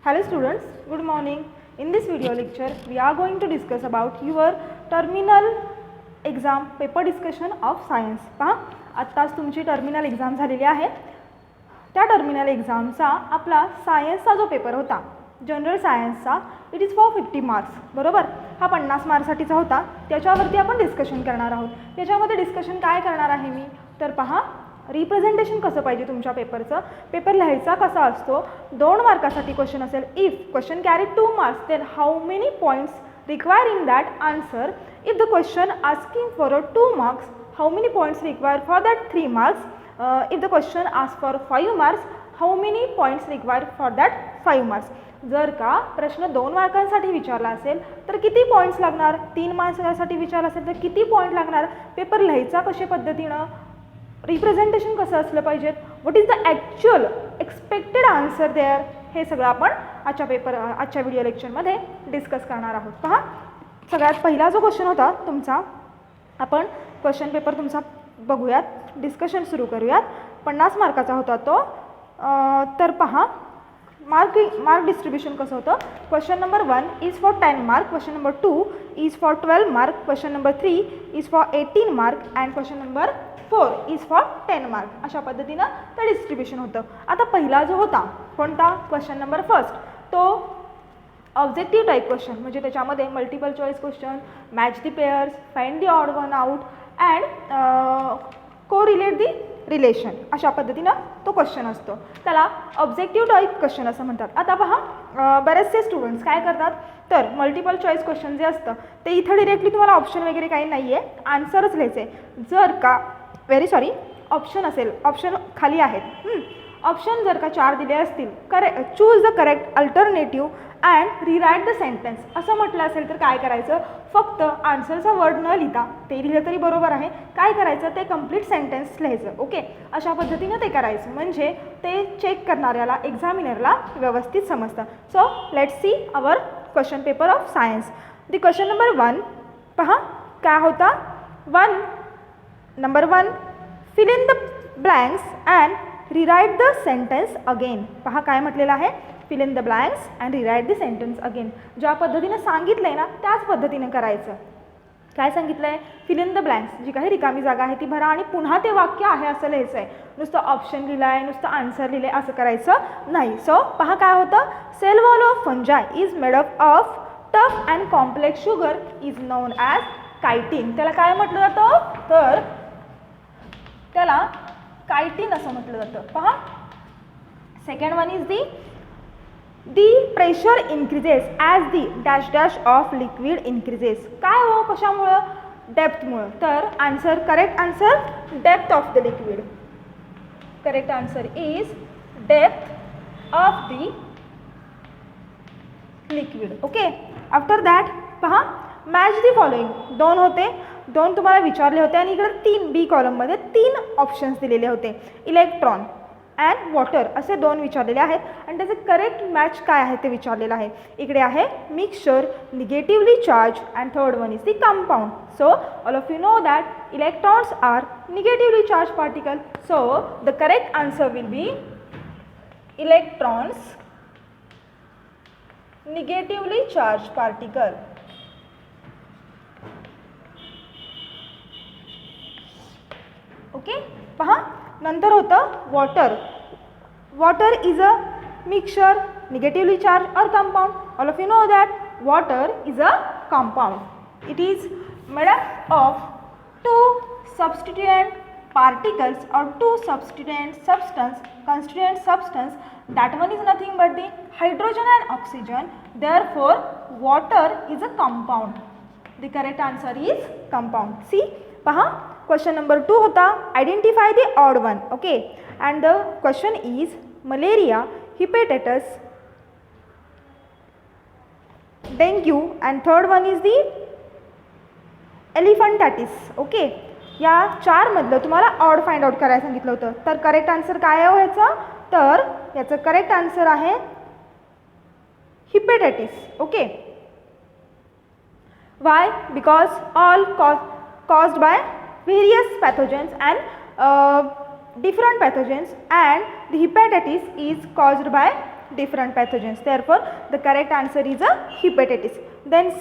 Hello students, good morning. In this video lecture, we are going to discuss about your terminal exam paper discussion of science. पहा, आत्ताच तुमची terminal exam झालेली आहे. त्या terminal एक्झामचा आपला सायन्सचा जो पेपर होता, जनरल सायन्सचा, इट इज फॉर 50 मार्क्स. बरोबर, हा 50 मार्क्ससाठीचा होता. त्याच्यावरती आपण डिस्कशन करणार आहोत. त्याच्यामध्ये डिस्कशन काय करणार आहे मी, तर पहा, रिप्रेझेंटेशन कसं पाहिजे तुमच्या पेपरचं, पेपर लिहायचा कसा असतो. 2 मार्कासाठी क्वेश्चन असेल. If question carry 2 marks then how many points require in that answer. If the question asking for 2 marks, how many points require for that 3 marks. If the question ask for 5 marks, how many points require for that 5 marks. जर का प्रश्न 2 मार्कांसाठी विचारला असेल तर किती points लागणार, 3 मार्क्ससाठी विचारला असेल तर किती पॉईंट लागणार, पेपर लिहायचा कशा पद्धतीनं, रिप्रेझेंटेशन कसं असलं पाहिजे, what is the actual expected answer there, हे सगळं आपण आजच्या व्हिडिओ लेक्चरमध्ये डिस्कस करणार आहोत. पहा, सगळ्यात पहिला जो क्वेश्चन होता तुमचा, आपण क्वेश्चन पेपर तुमचा बघूयात, डिस्कशन सुरू करूयात. 50 मार्काचा होता तो. तर पहा, मार्क डिस्ट्रीब्युशन कसं होतं. Question number 1 is for 10 mark, question number 2 is for 12 mark, question number 3 is for 18 mark and question number 4 is for 10 mark. अशा पद्धतीनं ते डिस्ट्रीब्युशन होतं. आता पहिला जो होता कोणता, क्वेश्चन नंबर फर्स्ट, तो ऑब्जेक्टिव्ह टाईप क्वेश्चन, म्हणजे त्याच्यामध्ये multiple choice question, match the pairs, find the odd one out and correlate the relation, अशा पद्धतीनं तो क्वेश्चन असतो. त्याला ऑब्जेक्टिव्ह टाईप क्वेश्चन असं म्हणतात. आता पहा, बरेचसे स्टुडंट्स काय करतात, तर मल्टिपल चॉईस क्वेश्चन जे असतं ते इथं डिरेक्टली तुम्हाला ऑप्शन वगैरे काही नाही आहे, आन्सरच लिहायचं आहे. जर का ऑप्शन असेल, ऑप्शन खाली आहेत, ऑप्शन जर का 4 दिले असतील, choose the correct alternative and rewrite the sentence असं म्हटलं असेल तर काय करायचं, फक्त आन्सरचा वर्ड न लिहिता, ते लिहिलं तरी बरोबर आहे, काय करायचं, ते कंप्लीट सेंटेन्स लिहायचं. ओके, अशा पद्धतीनं ते करायचं, म्हणजे ते चेक करणाऱ्याला, एक्झामिनरला व्यवस्थित समजतं. So let's see our question paper of science. The question number 1, पहा काय होता. Number 1, fill in the blanks and rewrite the sentence again. पहा काय म्हटलेलं आहे, fill in the blanks and rewrite the sentence again. ज्या पद्धतीने सांगितलं आहे ना त्याच पद्धतीने करायचं. काय सांगितलं आहे, fill in the blanks, जी काही रिकामी जागा आहे ती भरा आणि पुन्हा ते वाक्य आहे असं लिहायचं आहे. नुसतं ऑप्शन लिहिलं आहे, नुसतं आन्सर लिहिलं आहे असं करायचं नाही. सो पहा काय होतं, cell wall of fungi is made up of tough and complex sugar is known as chitin. त्याला काय म्हटलं जातं, तर त्याला कायटिन असं म्हटलं जातं. पहा, second one is the pressure increases as the dash dash of liquid increases. काय हो, कशामुळं, डेप्थमुळं. तर answer, correct answer, depth of the liquid. Correct answer is depth of the liquid. Okay, after that पहा, match the following, 2 होते, 2 तुम्हाला विचारले होते आणि इकडे 3 बी कॉलममध्ये 3 ऑप्शन्स दिलेले होते. इलेक्ट्रॉन अँड वॉटर असे 2 विचारलेले आहेत आणि त्याचे करेक्ट मॅच काय आहे ते विचारलेलं आहे. इकडे आहे mixture, negatively charge and third one is the compound. So all of you know that electrons are negatively charge particle. So the correct answer will be electrons negatively charge particle. Okay, पहा, नंतर होतं water. Water is a mixture, negatively charge or compound. All of you know that water is a compound. It is made up of 2 substituent particles or 2 substituent substance. That one is nothing but the hydrogen and oxygen. Therefore water is a compound. The correct answer is compound. See, पहा, question number 2 होता identify the odd one. Okay, and the question is malaria, hepatitis, dengue and third one is the elephantiasis. Okay, या 4 मधलं तुम्हाला odd find out करायला सांगितलं होतं. तर correct answer काय आहे ह्याचं, तर याचं करेक्ट आन्सर आहे hepatitis. Okay, Y, because all caused by various pathogens and different pathogens, and the hepatitis is caused by different pathogens. Therefore, the correct answer is a hepatitis. Then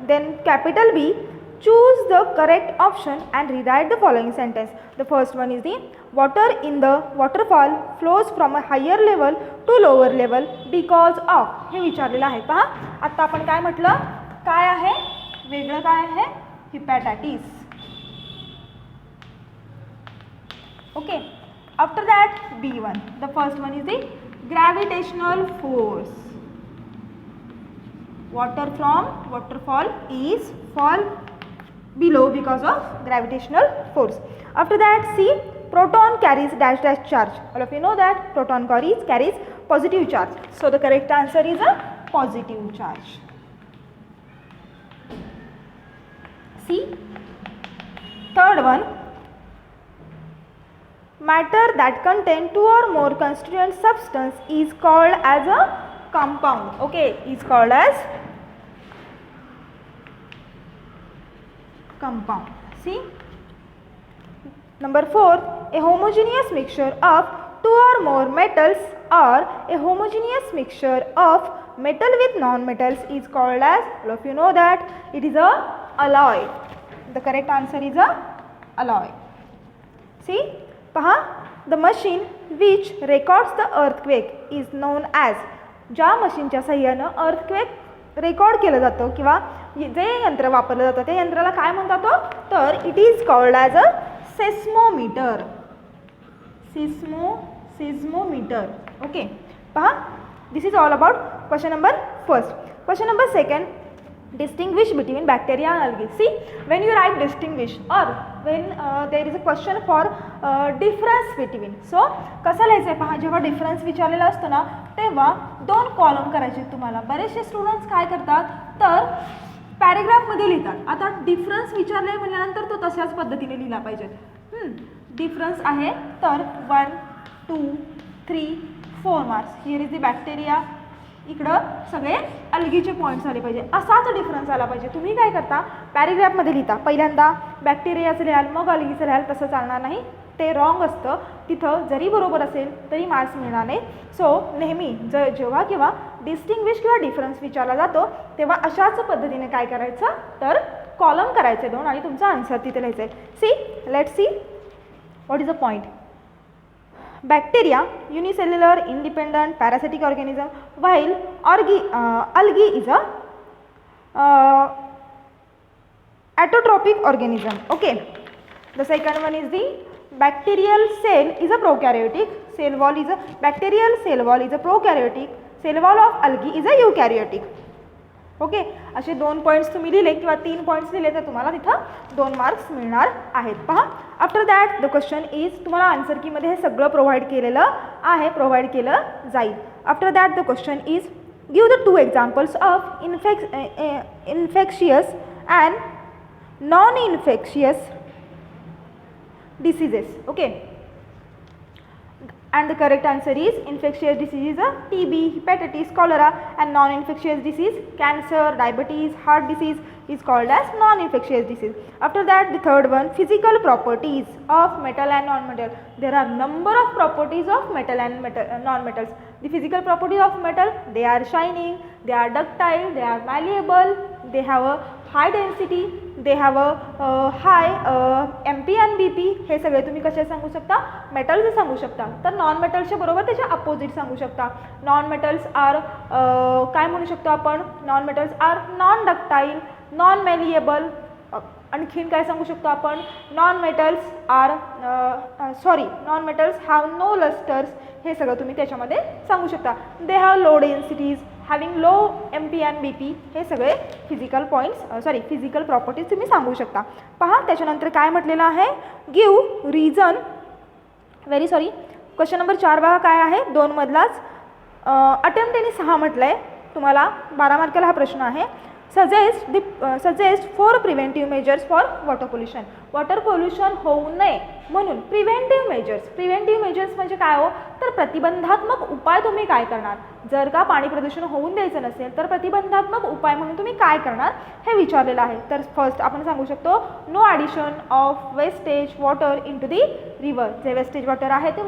then capital B, choose the correct option and rewrite the following sentence. The first one is the water in the waterfall flows from a higher level to lower level because of. हे विचारलेलं आहे. पहा आता आपण काय म्हटलं, काय आहे वेगळं, काय आहे hepatitis. Okay. After that, B1. The first one is the gravitational force. Water from waterfall is fall below because of gravitational force. After that, C. Proton carries dash dash charge. All of you know that proton carries positive charge. So the correct answer is a positive charge. C. Third one. Matter that contain two or more constituent substance is called as a compound. Okay, is called as compound. See, number 4, a homogeneous mixture of two or more metals or a homogeneous mixture of metal with non-metals is called as, all of you know that it is a alloy. The correct answer is a alloy. See, पहा, the machine which records the earthquake is known as. ज्या मशीनच्या सहाय्यानं earthquake record केलं जातं किंवा जे यंत्र वापरलं जातं त्या यंत्राला काय म्हणतात तर it is called as a seismometer. Seismometer. Okay. पहा, this is all about question number first. Question number second, distinguish between bacteria and algae. See, when you write distinguish or when there is a question for difference between, so कसं लिहायचं आहे पहा, जेव्हा difference विचारलेला असतो ना तेव्हा दोन कॉलम करायचे तुम्हाला. बरेचसे स्टुडंट्स काय करतात तर पॅरेग्राफमध्ये लिहितात. आता डिफरन्स विचारले म्हटल्यानंतर तो तशाच पद्धतीने लिहिला पाहिजे. डिफरन्स आहे तर 1 2 3 4 marks. Here is the bacteria, इकडं सगळे अल्गीचे पॉईंट्स आले पाहिजे, असाच डिफरन्स आला पाहिजे. तुम्ही काय करता पॅरेग्राफमध्ये लिहिता, पहिल्यांदा बॅक्टेरियाचं लिहाल मग अल्गीचं लिहाल, तसं चालणार नाही, ते रॉंग असतं. तिथं जरी बरोबर असेल तरी मार्क्स मिळणार नाही. सो नेहमी जेव्हा केव्हा डिस्टिंग्विश किंवा डिफरन्स विचारला जातो तेव्हा अशाच पद्धतीने काय करायचं तर कॉलम करायचे दोन आणि तुमचा आन्सर तिथे लिहायचं आहे. See, let's see what is a point. Bacteria, unicellular, independent, parasitic organism, while algae is a autotrophic organism. Okay. The second one is the bacterial cell is a prokaryotic. Cell wall is a bacterial cell wall is a prokaryotic. Cell wall of algae is a eukaryotic. Okay. असे 2 points तुम्ही लिहिले किंवा 3 points लिहिले तर तुम्हाला तिथं 2 marks मिळणार आहेत. पहा, after that the question is, तुम्हाला आन्सर कीमध्ये हे सगळं प्रोव्हाइड केलेलं आहे, प्रोव्हाइड केलं जाईल. After that the question is, give the 2 examples of infectious and non infectious diseases. Okay. And the correct answer is infectious disease is TB, hepatitis, cholera, and non-infectious disease cancer, diabetes, heart disease is called as non-infectious disease. After that, the third one, physical properties of metal and non-metal. There are number of properties of metal and non-metals. The physical properties of metal, they are shining, they are ductile, they are malleable, they have a high density, they have a high MP and BP. हे सगळे तुम्ही कसे सांगू शकता, metals सांगू शकता. तर non मेटल्सच्या बरोबर त्याच्या अपोजिट सांगू शकता. नॉन मेटल्स आर काय म्हणू शकतो आपण, non metals are non ductile, non malleable. आणखीन काय सांगू शकतो आपण, non metals have no lustres. हे सगळं तुम्ही त्याच्यामध्ये सांगू शकता. They have low densities, having low MP and BP. हे सगळे फिजिकल पॉईंट्स फिजिकल प्रॉपर्टीज तुम्ही सांगू शकता. पहा, त्याच्यानंतर काय म्हटलेलं आहे, गिव रिझन. क्वेश्चन नंबर 4 बघा काय आहे, 2 मधलाच अटेम्प्ट त्यांनी 6 म्हटलं आहे. तुम्हाला 12 मार्काला हा प्रश्न आहे. Suggest 4 preventive measures for water pollution. Water pollution होऊ नये म्हणून प्रिव्हेंटिव्ह मेजर्स म्हणजे काय हो, तर प्रतिबंधात्मक उपाय तुम्ही काय करणार. जर का पाणी प्रदूषण होऊन द्यायचं नसेल तर प्रतिबंधात्मक उपाय म्हणून तुम्ही काय करणार हे विचारलेलं आहे. तर फर्स्ट आपण सांगू शकतो no addition of wastage water into the river. जे वेस्टेज वॉटर आहे ते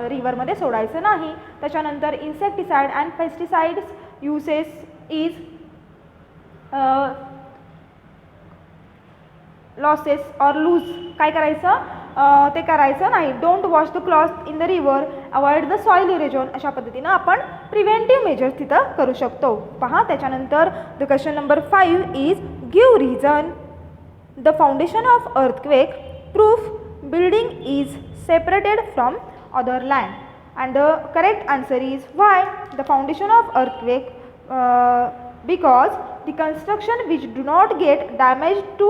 रिव्हरमध्ये सोडायचं नाही. त्याच्यानंतर insecticide and pesticides uses is losses or lose काय करायचं ते करायचं नाही. Don't wash the cloth in the river, avoid the soil erosion. अशा पद्धतीनं आपण प्रिव्हेंटिव्ह मेजर्स तिथं करू शकतो. पहा त्याच्यानंतर the question number 5 is give reason the foundation of earthquake proof building is separated from other land. And the correct answer is why the foundation of earthquake because the construction which do not get damaged to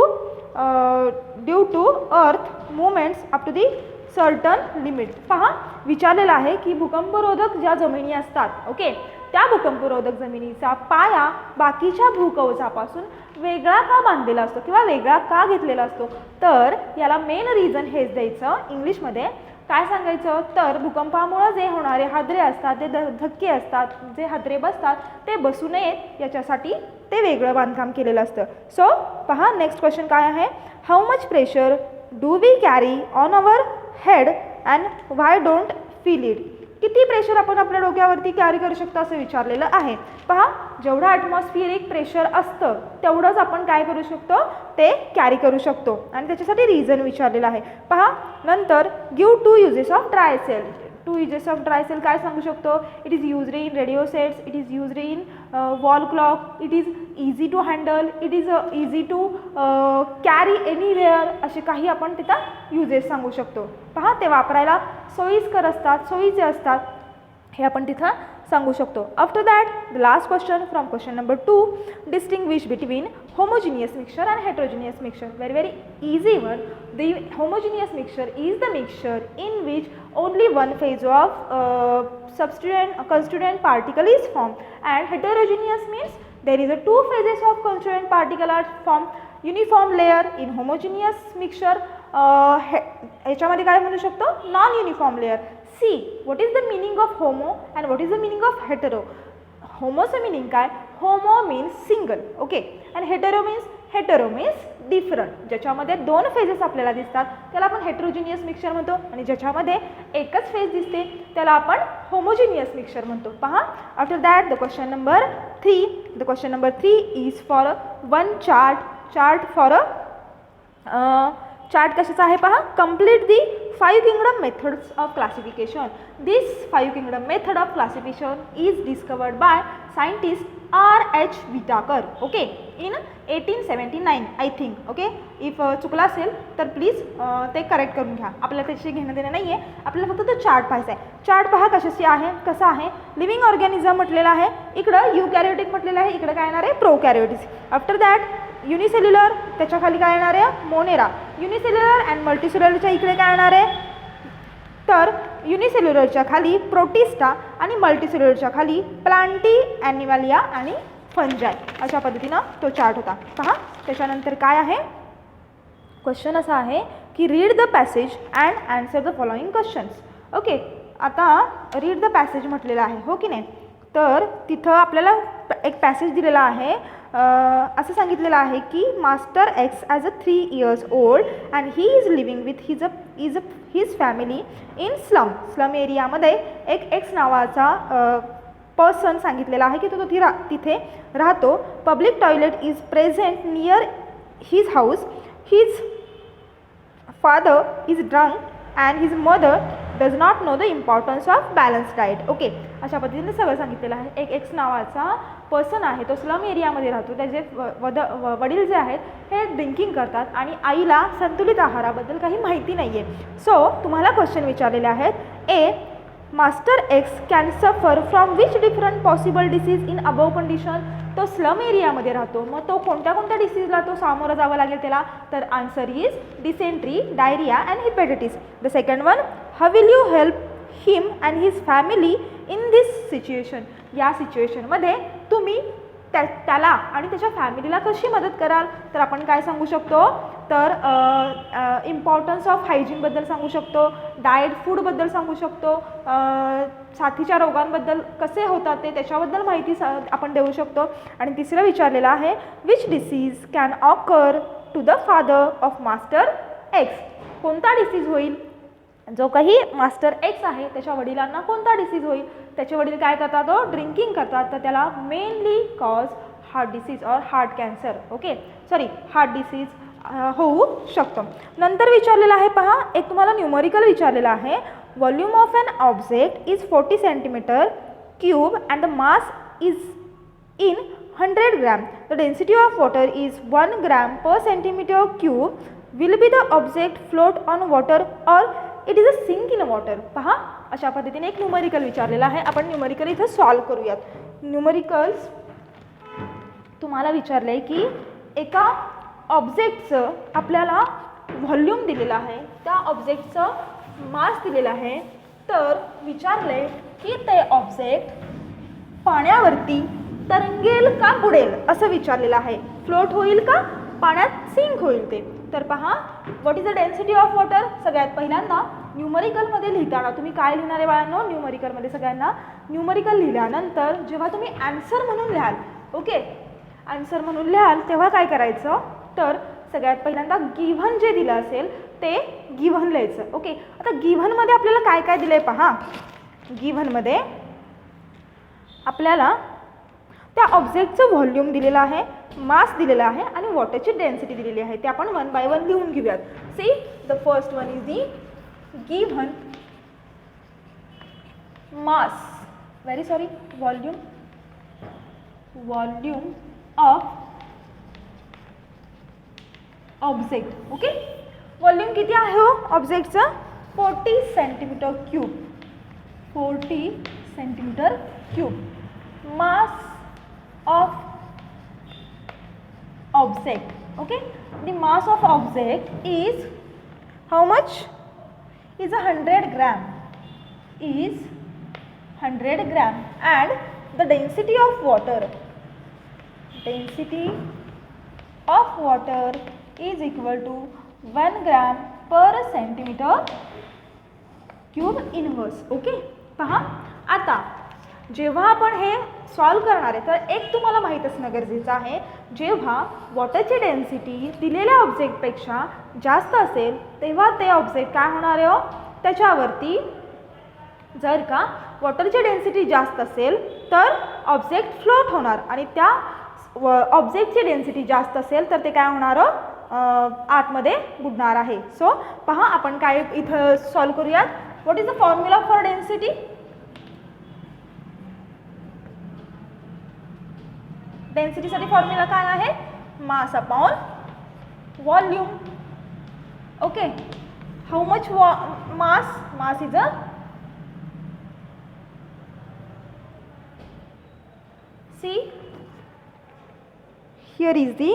due to earth movements up to the certain limit. पहा विचारलेलं आहे की भूकंपरोधक ज्या जमिनी असतात okay, त्या भूकंपरोधक जमिनीचा पाया बाकीच्या भूकवचापासून वेगळा का बांधलेला असतो किंवा वेगळा का घेतलेला असतो. तर याला मेन रिझन हेच द्यायचं. इंग्लिशमध्ये काय सांगायचं तर भूकंपामुळे जे होणारे हादरे असतात, ते धक्के असतात, जे हादरे बसतात ते बसू नयेत याच्यासाठी ते वेगळं बांधकाम केलेलं असतं. सो पहा नेक्स्ट क्वेश्चन काय आहे. How much pressure do we carry on our head and why don't feel it. किती प्रेशर आपण आपल्या डोक्यावरती कॅरी करू शकतो असं विचारलेलं आहे. पहा जेवढं ॲटमॉस्फिअरिक प्रेशर असतं तेवढंच आपण काय करू शकतो ते कॅरी करू शकतो आणि त्याच्यासाठी रिझन विचारलेलं आहे. पहा नंतर give 2 uses of dry cell. 2 uses of dry cell काय सांगू शकतो. It is used in radio sets, it is used in wall clock, it is easy to handle, it is easy to carry anywhere. असे काही आपण तिथं युजेस सांगू शकतो. पहा ते वापरायला सोयीस्कर असतात, सोयीचे असतात हे आपण तिथं सांगू शकतो. After that the last question from question number 2 distinguish between homogeneous mixture and heterogeneous mixture. Very easy one. The homogeneous mixture is the mixture in which only one phase of constituent particle is formed, and heterogeneous means there is a 2 phases of constituent particle are formed. Uniform layer in homogeneous mixture याच्यामध्ये काय म्हणू शकतो non uniform layer. See what is the meaning of homo and what is the meaning of hetero. होमोचं meaning काय. Homo means single okay and hetero means different. ज्याच्यामध्ये 2 phases आपल्याला दिसतात त्याला आपण हेटेरोजिनियस मिक्सचर म्हणतो आणि ज्याच्यामध्ये एकच फेज दिसते त्याला आपण होमोजिनियस मिक्सचर म्हणतो. पहा after that the question number 3 is for one chart for chart कशाचा आहे पहा. Complete the 5 kingdom methods of classification. This 5 kingdom method of classification is discovered by scientist R.H. Whittaker okay in 1879 I think okay. If चुकला असेल तर please ते correct करून घ्या. आपल्याला त्याची घेणं देणं नाही आहे, आपल्याला फक्त तो चार्ट पाहायचा आहे. चार्ट पहा कशाशी आहे कसा आहे. लिव्हिंग ऑर्गॅनिझम म्हटलेलं आहे, इकडं युकॅरियोटिक म्हटलेलं आहे, इकडं काय येणार आहे प्रोकॅरियोटिक्स. आफ्टर दॅट युनिसेल्युलर त्याच्या खाली काय येणार आहे मोनेरा. युनिसेल्युलर अँड मल्टीसेल्युलरच्या इकडे काय येणार आहे तर युनिसेल्युलरच्या खाली प्रोटिस्टा आणि मल्टीसेल्युलरच्या खाली प्लांटी ॲनिमॅलिया आणि फंजाय. अशा पद्धतीनं तो चार्ट होता. पहा त्याच्यानंतर काय आहे क्वेश्चन असा आहे की read the passage and answer the following questions. Okay आता रीड द पॅसेज म्हटलेलं आहे हो की नाही. तर तिथं आपल्याला एक पॅसेज दिलेला आहे. असं सांगितलेलं आहे की master x as a 3 years old and he is living with his family in slum एरियामध्ये. एक एक्स नावाचा पर्सन सांगितलेला आहे की तो तिथे राहतो. Public toilet is present near his house. His father is drunk and his mother does not know the importance of balance diet. Okay अशा पद्धतीने सगळं सांगितलेलं आहे. एक एक्स नावाचा पर्सन आहे तो स्लम एरियामध्ये राहतो. त्याचे वडील जे आहेत हे ड्रिंकिंग करतात आणि आईला संतुलित आहाराबद्दल काही माहिती नाही आहे. सो तुम्हाला क्वेश्चन विचारलेले आहेत. A master X can suffer from which different possible disease in above condition. तो स्लम एरियामध्ये राहतो मग तो कोणत्या डिसीजला तो सामोरं जावं लागेल त्याला तर answer is dysentery, diarrhoea and hepatitis. The second one how will you help him and his family in this situation. या सिच्युएशनमध्ये तुम्ही त्याला आणि त्याच्या फॅमिलीला कशी मदत कराल, तर आपण काय सांगू शकतो, तर इम्पॉर्टन्स ऑफ हायजीनबद्दल सांगू शकतो, डाएट फूडबद्दल सांगू शकतो, साथीच्या रोगांबद्दल कसे होतात ते त्याच्याबद्दल माहिती आपण देऊ शकतो. आणि तिसरं विचारलेलं आहे, which disease can occur to the father of master X. कोणता डिसीज होईल, जो काही मास्टर एक्स आहे त्याच्या वडिलांना कोणता डिसीज होईल. त्याचे वडील काय करतात, तो ड्रिंकिंग करतात, तर त्याला मेनली कॉज हार्ट डिसीज और heart cancer, okay sorry heart disease होऊ शकतो. नंतर विचारलेलं आहे पहा, एक तुम्हाला न्यूमरिकल विचारलेलं आहे, volume of an object is 40 centimetre cube and the mass is in 100 gram. The density of water is 1 gram per centimetre cube. Will be the object float on water or it is a sink in water. पहा, अशा पद्धतीने एक numerical विचारलेला आहे. आपण numerical इथं solve करूयात. Numericals तुम्हाला विचारलं आहे की एका ऑब्जेक्टचं आपल्याला व्हॉल्यूम दिलेलं आहे, त्या ऑब्जेक्टचं मास दिलेलं आहे, तर विचारलं आहे की ते ऑब्जेक्ट पाण्यावरती तरंगेल का बुडेल असं विचारलेलं आहे. फ्लोट होईल का पाण्यात सिंक होईल ते. तर पहा, what is the density of water. सगळ्यात पहिल्यांदा न्यूमरिकलमध्ये लिहिताना तुम्ही काय लिहिणार आहे बाळांनो, न्यूमरिकलमध्ये सगळ्यांना न्यूमरिकल लिहिल्यानंतर जेव्हा तुम्ही ॲन्सर म्हणून लिहाल, ओके ॲन्सर म्हणून लिहाल तेव्हा काय करायचं, तर सगळ्यात पहिल्यांदा गिव्हन जे दिलं असेल ते गिव्हन लिहायचं. ओके, आता गिव्हनमध्ये आपल्याला काय काय दिलं आहे पहा. गिव्हनमध्ये आपल्याला त्या ऑब्जेक्टचं व्हॉल्यूम दिलेलं आहे, मास दिलेला आहे आणि वॉटरची डेन्सिटी दिलेली आहे. ते आपण 1 बाय 1 लिहून घेऊयात. See, the first one is the given mass, very sorry, volume of object. Okay, volume किती आहे हो ऑब्जेक्टचं, 40 centimetre cube, 40 centimetre cube. Mass of object, okay, the mass of object is how much, is 100 gram, is 100 gram, and the density of water is equal to 1 gram per centimeter cube inverse. Okay, पहा आता जेव्हा आपण हे solve करणार आहे तर एक तुम्हाला माहीत असणं गरजेचं आहे, जेव्हा वॉटरची डेन्सिटी दिलेल्या ऑब्जेक्टपेक्षा जास्त असेल तेव्हा ते ऑब्जेक्ट काय होणार आहे हो, त्याच्यावरती जर का वॉटरची डेन्सिटी जास्त असेल तर ऑब्जेक्ट फ्लोट होणार आणि त्या ऑब्जेक्टची डेन्सिटी जास्त असेल तर ते काय होणार आतमध्ये बुडणार आहे. सो पहा, आपण काय इथं सॉल्व करूयात. What is the formula for density. डेन्सिटीसाठी फॉर्म्युला काय आहे, mass upon volume. Okay, how much mass is a see, here is the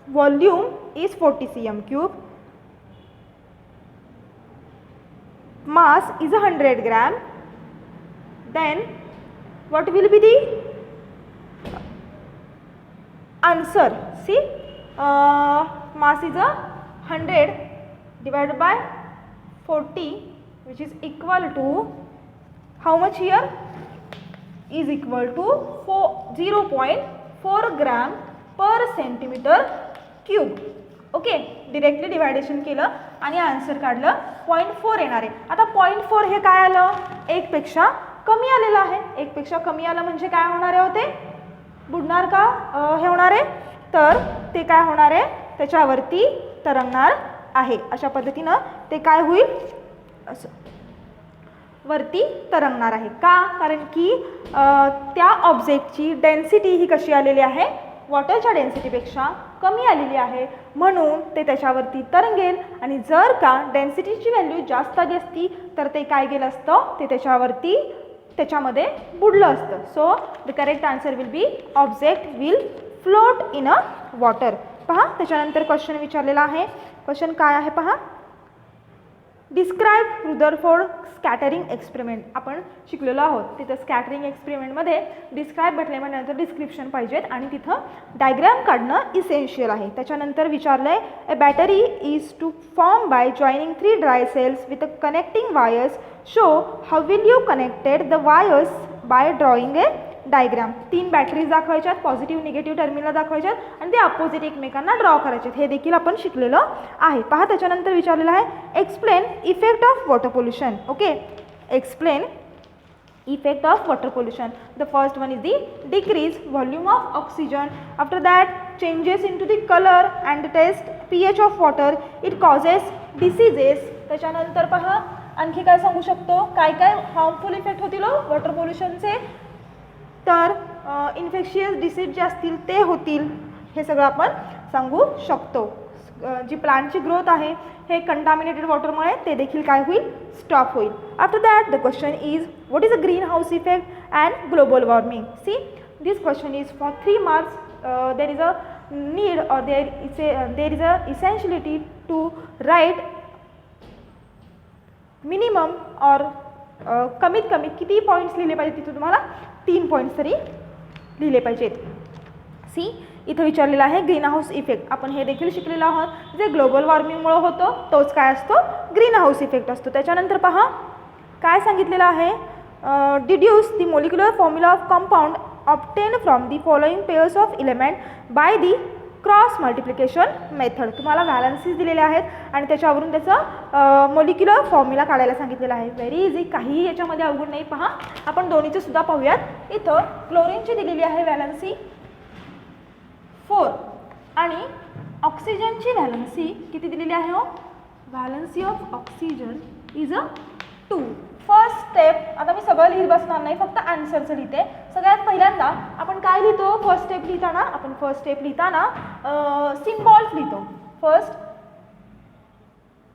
volume is 40 cm cube, mass is 100 gram, then what will be the answer. See, mass is 100 divided by 40 which is equal to how much here, is equal to 0.4 gram per centimeter cube. Okay, directly deviation केलं आणि answer काढलं 0.4 येणार आहे. आता 0.4 हे काय आलं, 1 पेक्षा कमी आलेलं आहे. 1 पेक्षा कमी आलं म्हणजे काय होणार आहे होते, बुडणार का हे होणार आहे, तर ते काय होणार आहे त्याच्यावरती तरंगणार आहे. अशा पद्धतीनं ते काय होईल, असं वरती तरंगणार आहे. का, कारण की त्या ऑब्जेक्टची डेन्सिटी ही कशी आलेली आहे, वॉटरच्या डेन्सिटीपेक्षा कमी आलेली आहे, म्हणून ते त्याच्यावरती तरंगेल. आणि जर का डेन्सिटीची व्हॅल्यू जास्त आली असती तर ते काय गेलं असतं, ते त्याच्यामध्ये बुडलं असतं. So the correct answer will B object will float in a water. पहा, त्याच्यानंतर क्वेश्चन विचारलेला आहे. क्वेश्चन काय आहे पहा, डिस्क्राईब रुदरफोर्ड स्कॅटरिंग एक्सपेरिमेंट. आपण शिकलेलो आहोत तिथं स्कॅटरिंग एक्सपेरिमेंटमध्ये डिस्क्राईब म्हटल्यानंतर डिस्क्रिप्शन पाहिजेत आणि तिथं डायग्राम काढणं इसेन्शियल आहे. त्याच्यानंतर विचारलं आहे a battery is to form by joining 3 dry cells with connecting wires. Show how will you connected the wires by drawing a diagram. 3 batteries दाखवायच्यात, पॉझिटिव्ह निगेटिव्ह टर्मिनल दाखवायच्यात आणि ते अपोजिट एकमेकांना ड्रॉ करायचे. हे देखील आपण शिकलेलं आहे. पहा त्याच्यानंतर विचारलेलं आहे explain effect of water pollution. Okay, explain effect of water pollution. The first one is the decrease volume of oxygen. After that, changes into the color and the taste, pH of water. It causes diseases. त्याच्यानंतर पहा आणखी काय सांगू शकतो, काय काय harmful effect होतील water पोल्युशनचे. तर इन्फेक्शियस डिसीज जे असतील ते होतील, हे सगळं आपण सांगू शकतो. जी प्लांटची ग्रोथ आहे हे कंटामिनेटेड वॉटरमुळे ते देखील काय होईल, स्टॉप होईल. After that the question is what is a green house effect and global warming. See this question is for 3 marks. There is a need or there is a essentiality to write minimum or कमीत कमी किती points लिहिले पाहिजे, तिथे तुम्हाला 3 points तरी लिहिले पाहिजेत. सी इथं विचारलेलं आहे ग्रीन हाऊस इफेक्ट. आपण हे देखील शिकलेलो आहोत, जे ग्लोबल वॉर्मिंगमुळे होतो तोच काय असतो, ग्रीन हाऊस इफेक्ट असतो. त्याच्यानंतर पहा काय सांगितलेलं आहे, deduce the molecular formula of compound obtain from the following pairs of element by the cross multiplication method. तुम्हाला व्हॅलन्सीज दिलेले आहेत आणि त्याच्यावरून त्याचं मोलिक्युलर फॉर्म्युला काढायला सांगितलेलं आहे. व्हेरी इझी, काहीही याच्यामध्ये अवघड नाही. पहा आपण दोन्हीचे सुद्धा पाहूयात. इथं क्लोरीनची दिलेली आहे व्हॅलन्सी 4 आणि ऑक्सिजनची व्हॅलन्सी किती दिलेली आहे हो, valency of oxygen is 2. First step, आता मी सगळं लिहित बसणार नाही, फक्त आन्सरचं लिहिते. सगळ्यात पहिल्यांदा आपण काय लिहितो, फर्स्ट स्टेप लिहिताना आपण फर्स्ट स्टेप लिहिताना सिम्बॉल्स लिहितो. फर्स्ट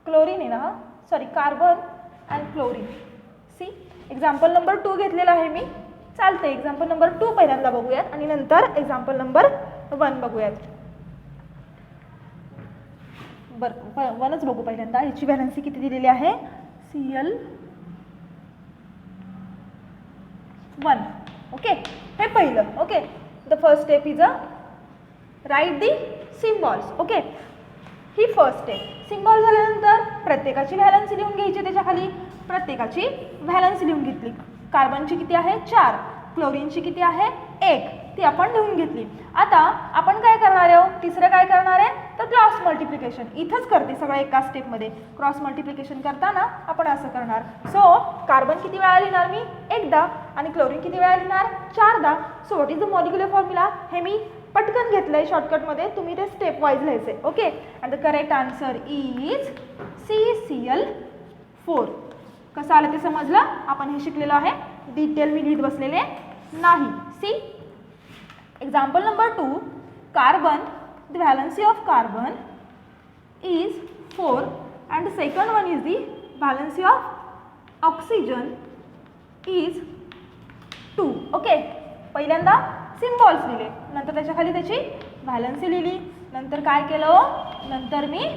क्लोरीन आहे ना, sorry carbon and chlorine. See example number 2 घेतलेला आहे मी, चालते. एक्झाम्पल नंबर 2 पहिल्यांदा बघूयात आणि नंतर एक्झाम्पल नंबर 1 बघूयात. बरं 1च बघू पहिल्यांदा. ह्याची व्हॅलन्सी किती दिलेली आहे, Cl1. ओके, हे पहिलं. Okay, the first step is write the symbols. Okay, ही फर्स्ट स्टेप. सिम्बॉल झाल्यानंतर प्रत्येकाची व्हॅलन्सी लिहून घ्यायची, त्याच्या खाली प्रत्येकाची व्हॅलन्सी लिहून घेतली. कार्बनची किती आहे 4, क्लोरीनची किती आहे 1, ती आपण लिहून घेतली. आता आपण काय करणार आहोत, तिसरं काय करणार आहे तर क्रॉस मल्टिप्लिकेशन. इथंच करते सगळं एका स्टेपमध्ये. क्रॉस मल्टिप्लिकेशन करताना आपण असं करणार. सो कार्बन किती वेळा लिहिणार मी, एकदा, आणि क्लोरीन किती वेळा लिहिणार 4दा. So what is the molecular formula, हे मी पटकन घेतलं आहे शॉर्टकटमध्ये, तुम्ही ते स्टेप वाईज लिहायचे. Okay, and the correct answer is CCl4. कसं आलं ते समजलं, आपण हे शिकलेलं आहे, डिटेल मी लिहित बसलेले नाही. See example number 2, carbon, the valency of carbon is 4 and the second one is the valency of oxygen is 2. Okay, पहिल्यांदा सिम्बॉल्स लिहिले, नंतर त्याच्या खाली त्याची व्हॅलन्सी लिहिली, नंतर काय केलं, नंतर मी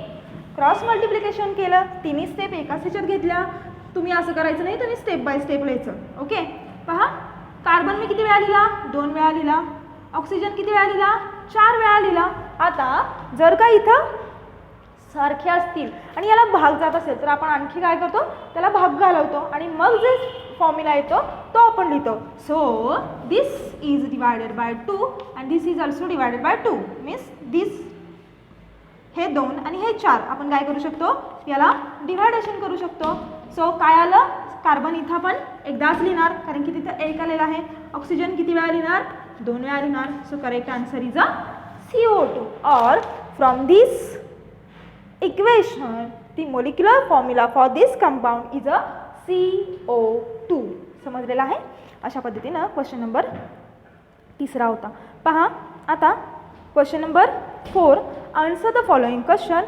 क्रॉस मल्टिप्लिकेशन केलं. तिन्ही स्टेप एकाच ह्याच्यात घेतल्या. तुम्ही असं करायचं नाही, तुम्ही स्टेप बाय स्टेप लिहायचं. ओके, पहा कार्बन मी किती वेळा लिहिला, 2 वेळा लिहिला. ऑक्सिजन किती वेळा लिहिला, 4 वेळा लिहिला. आता जर का इथं सारखे असतील आणि याला भाग जात असेल तर आपण आणखी काय करतो, त्याला भाग घालवतो आणि मग जे फॉर्म्युला येतो तो आपण लिहितो. So this is divided by 2 and this is also divided by 2. Means this, हे 2 आणि हे 4 आपण काय करू शकतो, याला डिव्हायडेशन करू शकतो. सो काय आलं, कार्बन इथं आपण एकदाच लिहिणार कारण की तिथं 1 आलेला आहे. ऑक्सिजन किती वेळा लिहिणार, 2 वेळा लिहिणार. So correct answer is CO2. और from this equation the molecular formula for this compound is CO2. समजलेलं आहे. अशा पद्धतीनं क्वेश्चन नंबर 3 होता. पहा आता question number 4, answer the following question.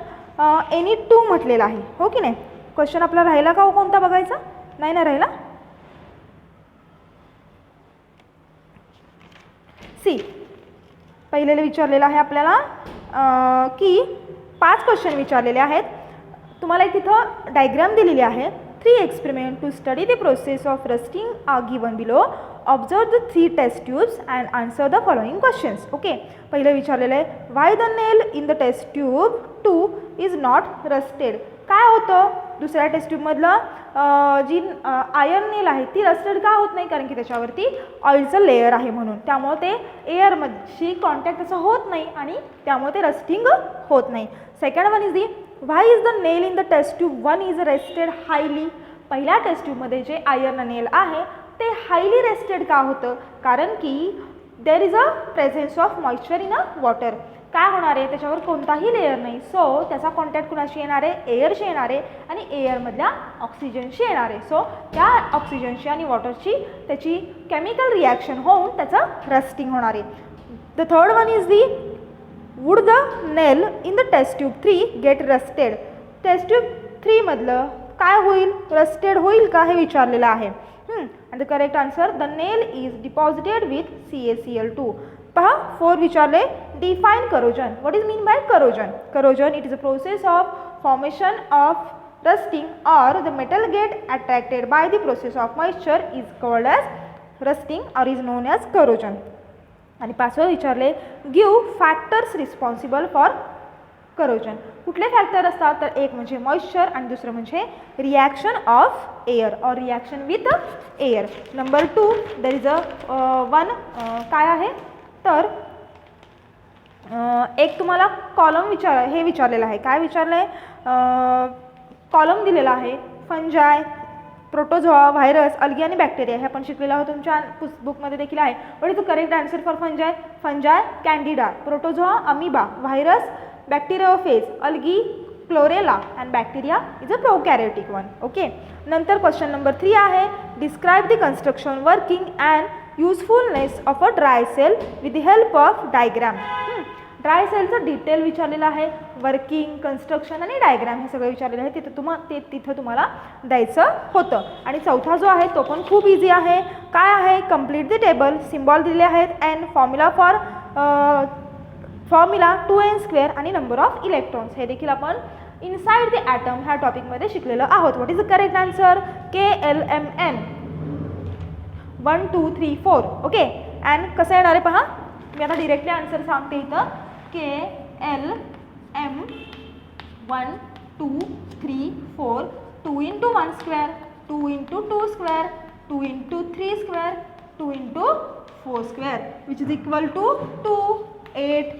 Any 2 म्हटलेलं आहे, हो की नाही. क्वेश्चन आपला राहिला का हो कोणता बघायचा, नाही ना राहिला. सी पहिलेले विचारलेलं आहे आपल्याला की 5 क्वेश्चन विचारलेले आहेत. तुम्हाला एक तिथं डायग्राम दिलेली आहे. 3 experiment to study the process of rusting are given below. Observe the 3 test tubes and answer the following questions. Okay, पहिलं विचारलेलं आहे why the nail in the test tube 2 is not rusted. काय होतं दुसऱ्या taste ट्यूबमधलं जी iron नेल आहे ती rusted का होत नाही, कारण की त्याच्यावरती ऑइलचं लेअर आहे म्हणून. त्यामुळे ते एअरमध्ये कॉन्टॅक्ट असं होत नाही आणि त्यामुळे ते रस्टिंग होत नाही. Second one is the why is the nail in the test tube 1 is rusted highly. पहिल्या टेस्ट ट्यूबमध्ये जे आयर्न नेल आहे ते हायली रेस्टेड का होतं, कारण की देर is a presence of moisture in a water. काय होणार आहे त्याच्यावर कोणताही लेअर नाही, सो त्याचा कॉन्टॅक्ट कुणाशी येणार आहे, एअरशी येणार आहे आणि एअरमधल्या ऑक्सिजनशी येणार आहे. सो त्या ऑक्सिजनशी आणि वॉटरची त्याची केमिकल रिॲक्शन होऊन त्याचं रस्टिंग होणार आहे. The third one is the would the nail in the test tube 3 get rusted. Test tube 3 मधलं काय होईल, रस्टेड होईल का हे विचारलेलं आहे. And the correct answer the nail is deposited with CaCl2. पहा 4 विचारले define corrosion. What is mean by corrosion. Corrosion it is a process of formation of rusting or the metal get attracted by the process of moisture is called as rusting or is known as corrosion. आणि 5वं विचारले give factors responsible for corrosion. कुठले factor असतात तर एक म्हणजे moisture आणि दुसरं म्हणजे रिॲक्शन ऑफ एअर और reaction with air. Number 2 there is अ काय आहे तर एक तुम्हाला कॉलम विचारलेला आहे. काय विचारलं आहे, कॉलम दिलेला आहे फंजाय, प्रोटोझोआ, व्हायरस, अल्गी आणि बॅक्टेरिया. हे आपण शिकलेलं आहोत, तुमच्या बुकमध्ये देखील आहे. What is the correct answer for fungi. Fungi Candida, protozoa amoeba, virus bacteriophage, algae Chlorella and bacteria is a prokaryotic one. Okay, नंतर क्वेश्चन नंबर 3 आहे describe the construction working and usefulness of a dry cell with the help of diagram. Dry सेलचं detail विचारलेलं आहे, working, construction आणि diagram हे सगळं विचारलेलं आहे. तिथं तुम्हाला द्यायचं होतं. आणि चौथा जो आहे तो पण खूप इझी आहे. काय आहे, कम्प्लीट द टेबल, सिम्बॉल दिले आहेत अँड फॉर्म्युला 2n² आणि नंबर ऑफ इलेक्ट्रॉन्स. हे देखील आपण इनसाइड द ॲटम ह्या टॉपिकमध्ये शिकलेलं आहोत. What is the correct answer KLMN 1 2 3 4. Okay, and कसं येणार आहे पहा, मी आता डिरेक्टली आन्सर सांगते इथं. KLM 1 2 3 4 2 × 1² 2 × 2² 2 × 3² 2 × 4² which is equal to 2 8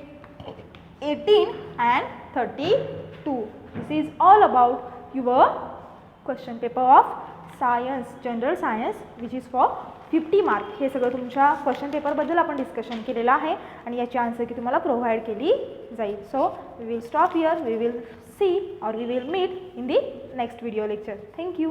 18 and 32. This is all about your question paper of science, general science, which is for 50 mark. हे सगळं तुमच्या क्वेश्चन पेपरबद्दल आपण डिस्कशन केलेलं आहे आणि याची आन्सर की तुम्हाला प्रोव्हाइड केली जाईल. So we will stop here. We will see or we will meet in the next video lecture. Thank you.